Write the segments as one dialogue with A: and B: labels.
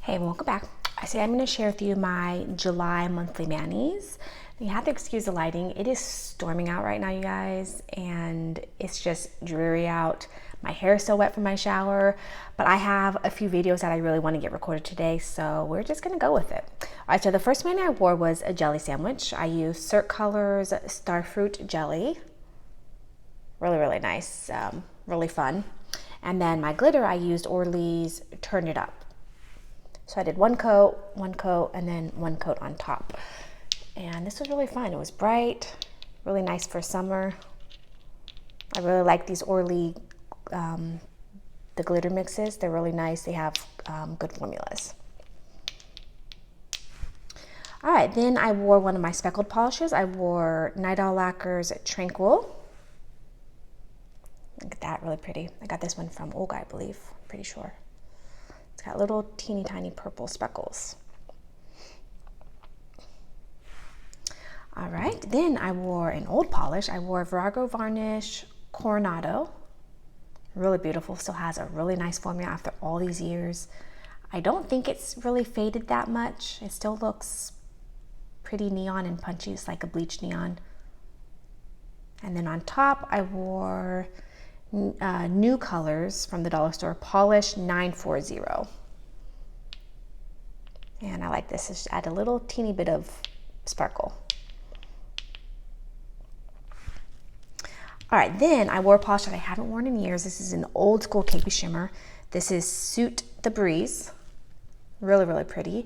A: Hey, welcome back. I said I'm going to share with you my July monthly manis. You have to excuse the lighting. It is storming out right now, you guys, and it's just dreary out. My hair is still wet from my shower, but I have a few videos that I really want to get recorded today, so we're just going to go with it. All right, so the first mani I wore was a jelly sandwich. I used Cert Colors Starfruit Jelly. Really, really nice, really fun. And then my glitter, I used Orly's Turn It Up. So I did one coat, and then one coat on top. And this was really fun. It was bright, really nice for summer. I really like these Orly, the glitter mixes. They're really nice. They have good formulas. All right, then I wore one of my speckled polishes. I wore Night Owl Lacquer's Tranquil. Look at that, really pretty. I got this one from Olga, I believe, pretty sure. It's got little teeny tiny purple speckles. All right, then I wore an old polish. I wore Virago Varnish Coronado. Really beautiful, still has a really nice formula after all these years. I don't think it's really faded that much. It still looks pretty neon and punchy. It's like a bleached neon. And then on top, I wore New Colors from the dollar store, Polish 940. And I like this. Just add a little teeny bit of sparkle. All right, then I wore a polish that I haven't worn in years. This is an old school Capey shimmer. This is Suit the Breeze. Really, really pretty.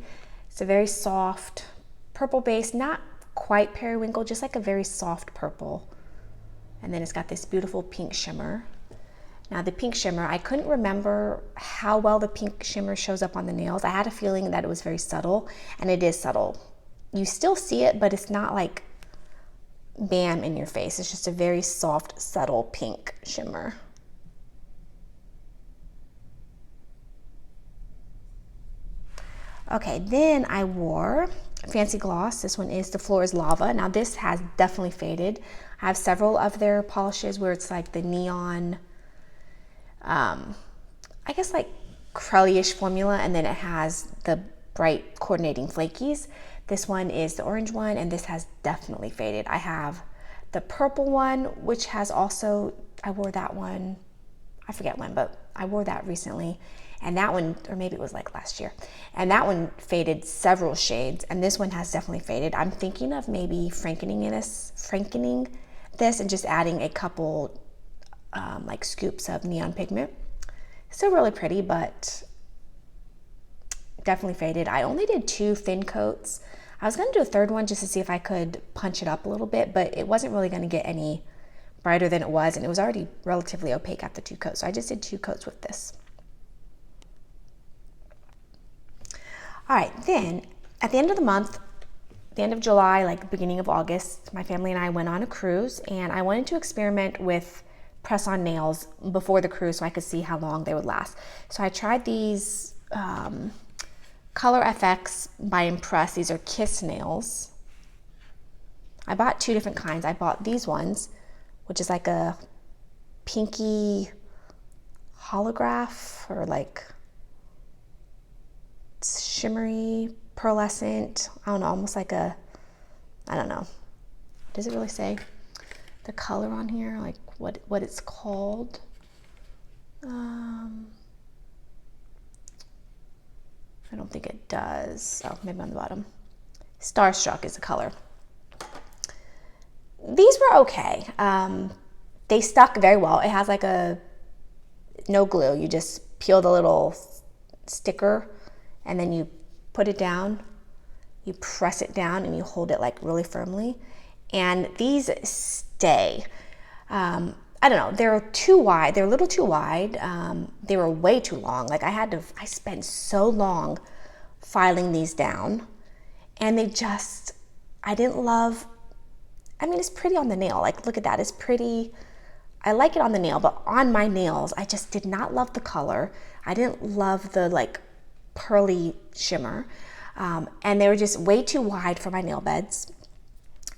A: It's a very soft purple base, not quite periwinkle, just like a very soft purple. And then it's got this beautiful pink shimmer. Now the pink shimmer, I couldn't remember how well the pink shimmer shows up on the nails. I had a feeling that it was very subtle, and it is subtle. You still see it, but it's not like bam in your face. It's just a very soft, subtle pink shimmer. Okay, then I wore Fancy Gloss. This one is The Floor is Lava. Now this has definitely faded. I have several of their polishes where it's like the neon, I guess like crelly-ish formula, and then it has the bright coordinating flakies. This one is the orange one, and this has definitely faded. I have the purple one, which has also, I wore that one, I forget when, but I wore that recently. And that one, or maybe it was like last year, and that one faded several shades, and this one has definitely faded. I'm thinking of maybe frankening this and just adding a couple like scoops of neon pigment. Still really pretty, but definitely faded. I only did 2 thin coats. I was going to do a third one just to see if I could punch it up a little bit, but it wasn't really going to get any brighter than it was, and it was already relatively opaque after 2 coats. So I just did 2 coats with this. All right, then at the end of the month, the end of July, like beginning of August, my family and I went on a cruise, and I wanted to experiment with press-on nails before the cruise so I could see how long they would last. So I tried these Color FX by Impress. These are Kiss nails. I bought 2 different kinds. I bought these ones, which is like a pinky holograph, or like shimmery, pearlescent, I don't know, almost like a, I don't know. Does it really say the color on here, like what it's called? I don't think it does. Oh, maybe on the bottom. Starstruck is the color. These were okay. They stuck very well. It has like no glue. You just peel the little sticker, and then you put it down, you press it down, and you hold it like really firmly. And these stay. I don't know, they're too wide. They're a little too wide. They were way too long. Like I spent so long filing these down, and I didn't love, I mean, it's pretty on the nail. Like, look at that, it's pretty. I like it on the nail, but on my nails, I just did not love the color. I didn't love the like pearly shimmer. And they were just way too wide for my nail beds.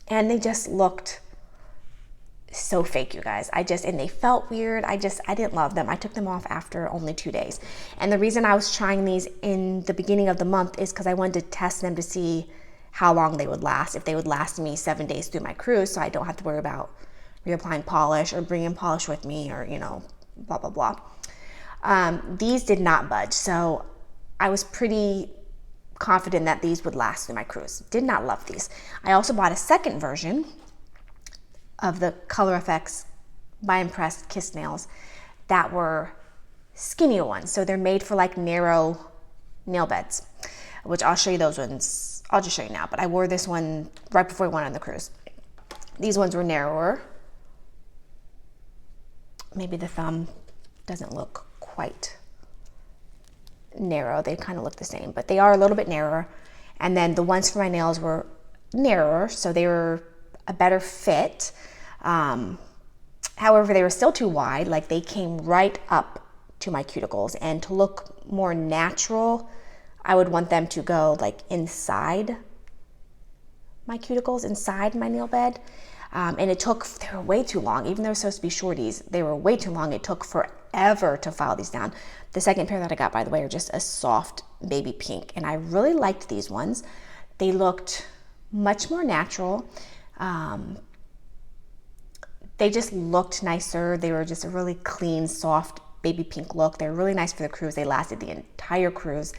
A: And they just looked so fake, you guys. And they felt weird. I didn't love them. I took them off after only 2 days. And the reason I was trying these in the beginning of the month is because I wanted to test them to see how long they would last, if they would last me 7 days through my cruise, so I don't have to worry about reapplying polish or bringing polish with me, or, blah, blah, blah. These did not budge. So I was pretty confident that these would last through my cruise. Did not love these. I also bought a second version of the Color Effects by Impressed Kiss Nails that were skinnier ones. So they're made for like narrow nail beds, which I'll show you those ones. I'll just show you now, but I wore this one right before we went on the cruise. These ones were narrower. Maybe the thumb doesn't look quite narrow. They kind of look the same, but they are a little bit narrower. And then the ones for my nails were narrower, so they were a better fit. However, they were still too wide. Like, they came right up to my cuticles, and to look more natural, I would want them to go like inside my cuticles, inside my nail bed. And they were way too long. Even though they're supposed to be shorties, they were way too long. It took forever to file these down. The second pair that I got, by the way, are just a soft baby pink. And I really liked these ones. They looked much more natural. They just looked nicer. They were just a really clean, soft baby pink look. They were really nice for the cruise. They lasted the entire cruise.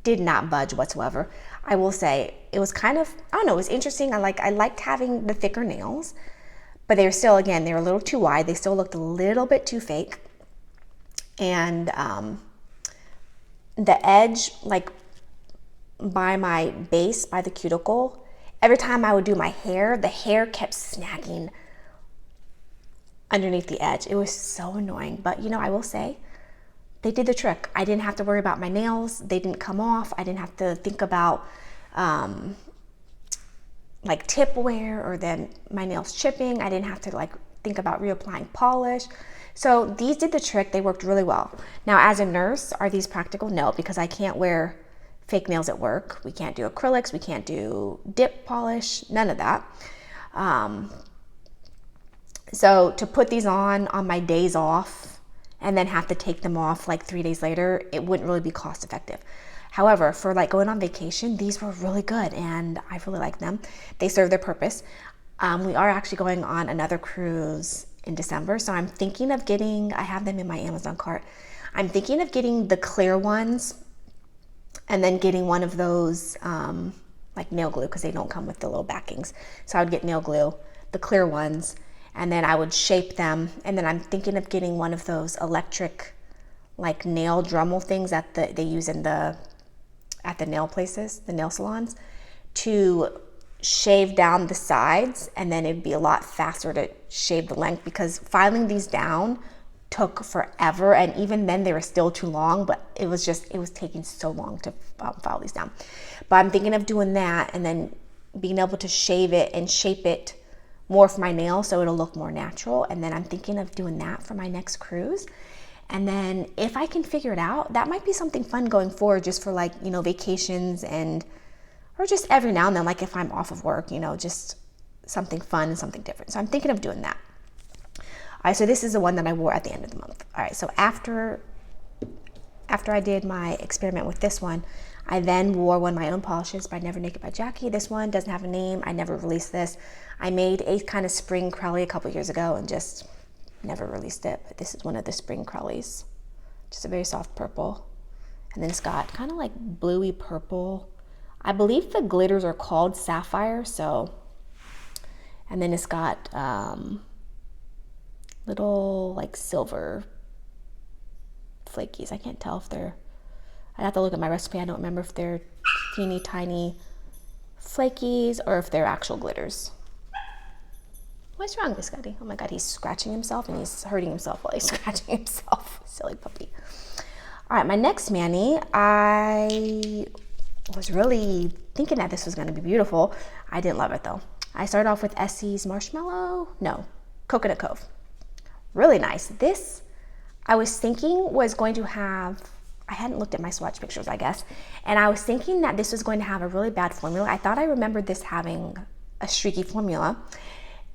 A: Did not budge whatsoever. I will say it was kind of, I don't know, it was interesting. I liked having the thicker nails, but they were still, again, they were a little too wide. They still looked a little bit too fake. And the edge, like by my base, by the cuticle, every time I would do my hair, the hair kept snagging underneath the edge. It was so annoying. But I will say, they did the trick. I didn't have to worry about my nails. They didn't come off. I didn't have to think about like tip wear or then my nails chipping. I didn't have to think about reapplying polish. So these did the trick. They worked really well. Now, as a nurse, are these practical? No, because I can't wear fake nails at work. We can't do acrylics. We can't do dip polish. None of that. So to put these on my days off and then have to take them off like 3 days later, it wouldn't really be cost effective. However, for like going on vacation, these were really good and I really like them. They serve their purpose. We are actually going on another cruise in December, so I'm thinking of getting, I have them in my Amazon cart. I'm thinking of getting the clear ones and then getting one of those like nail glue, because they don't come with the little backings. So I would get nail glue, the clear ones, and then I would shape them. And then I'm thinking of getting one of those electric like nail Dremel things that they use at the nail places, the nail salons, to shave down the sides, and then it'd be a lot faster to shave the length, because filing these down took forever, and even then they were still too long, but it was taking so long to file these down. But I'm thinking of doing that and then being able to shave it and shape it more for my nails so it'll look more natural. And then I'm thinking of doing that for my next cruise. And then if I can figure it out, that might be something fun going forward, just for like, vacations or just every now and then, like if I'm off of work, just something fun and something different. So I'm thinking of doing that. All right, so this is the one that I wore at the end of the month. All right, so after I did my experiment with this one, I then wore one of my own polishes by Never Naked by Jackie. This one doesn't have a name. I never released this. I made a kind of spring Crowley a couple years ago and just never released it. But this is one of the spring Crowleys. Just a very soft purple. And then it's got kind of like bluey purple. I believe the glitters are called sapphire. And then it's got little like silver flakies. I can't tell if I'd have to look at my recipe. I don't remember if they're teeny tiny flakies or if they're actual glitters. What's wrong with Scotty? Oh my God, he's scratching himself and he's hurting himself while he's scratching himself. Silly puppy. All right, my next mani, I was really thinking that this was going to be beautiful. I didn't love it though. I started off with Essie's Coconut Cove. Really nice. This, I was thinking was going to have, I hadn't looked at my swatch pictures, I guess, and I was thinking that this was going to have a really bad formula. I thought I remembered this having a streaky formula,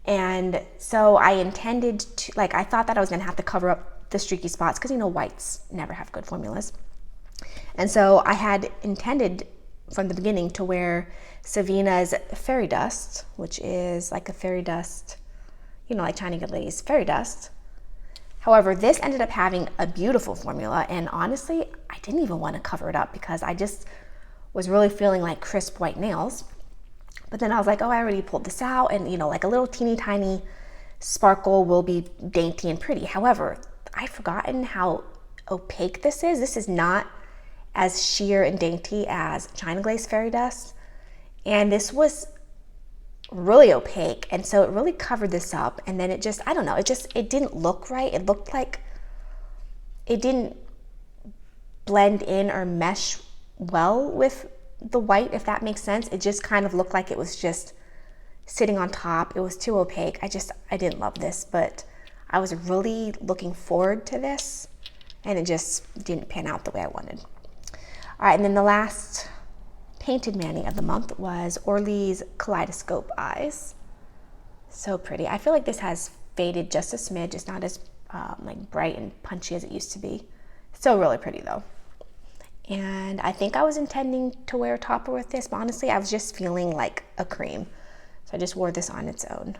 A: And so I intended to, like, I thought that I was gonna have to cover up the streaky spots because, you know, whites never have good formulas. And so I had intended from the beginning to wear Savina's Fairy Dust, which is like a fairy dust, you know, like China Glaze fairy dust. However, this ended up having a beautiful formula, and honestly, I didn't even want to cover it up because I just was really feeling like crisp white nails. But then I was like, oh, I already pulled this out, and you know, like a little teeny tiny sparkle will be dainty and pretty. However, I've forgotten how opaque this is. This is not as sheer and dainty as China Glaze Fairy Dust. And this was really opaque. And so it really covered this up. And then it just, I don't know, it didn't look right. It looked like it didn't blend in or mesh well with the white, if that makes sense. It just kind of looked like it was just sitting on top. It was too opaque. I didn't love this, but I was really looking forward to this, and it just didn't pan out the way I wanted. All right, and then the last painted mani of the month was Orly's Kaleidoscope Eyes. So pretty. I feel like this has faded just a smidge. It's not as like bright and punchy as it used to be. Still really pretty though. And I think I was intending to wear a topper with this, but honestly, I was just feeling like a cream. So I just wore this on its own.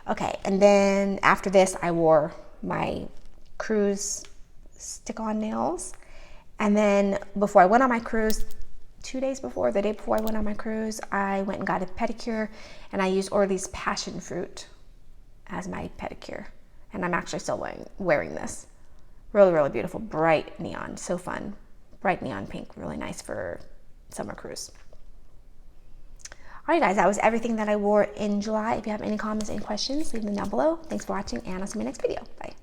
A: Okay, and then after this, I wore my cruise stick-on nails. And then before I went on my cruise, 2 days before, the day before I went on my cruise, I went and got a pedicure, and I used Orly's Passion Fruit as my pedicure. And I'm actually still wearing this. Really, really beautiful, bright neon, so fun. Bright neon pink, really nice for summer cruise. All right, guys, that was everything that I wore in July. If you have any comments, any questions, leave them down below. Thanks for watching, and I'll see you in my next video. Bye.